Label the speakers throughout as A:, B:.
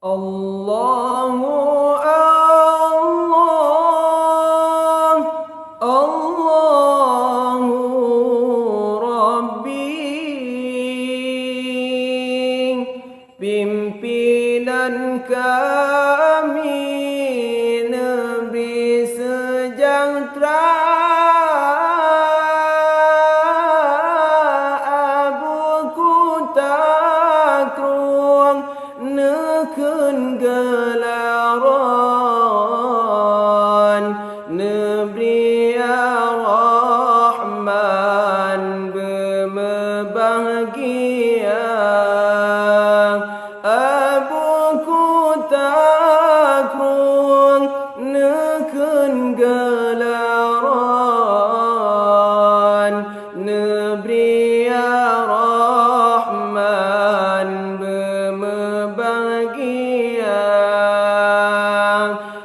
A: Allahu Allah, Allahu Rabbi. Pimpinan kami Nabi sejahtera, nekun gelaran Nabi ya Rahman berbahagia. Abu Kutakrung nekun gelaran Nabi ya Rahman bahagia.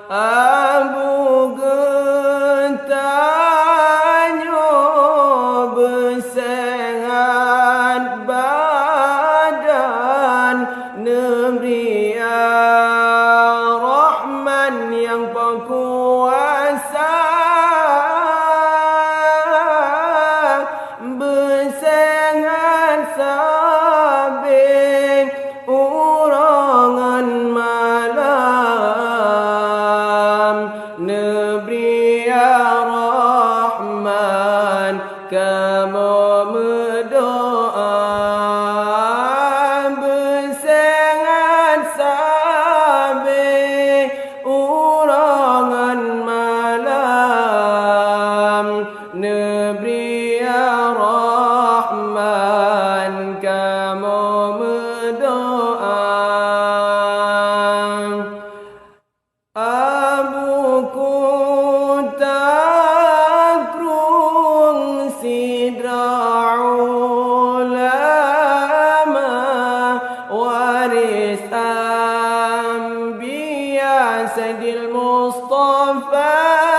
A: Abu Getanyo bersehat badan Nabi ya Rahman yang berkuasa, bersehat sabit urangan malam. Nabi ya Rahman kamu berdoa, bersehat sabit urangan malam. Nabi ya Rahman kamu berdoa. Abu Kutakrung sidra ulama, waris anbiya Sayyidil Mustafa.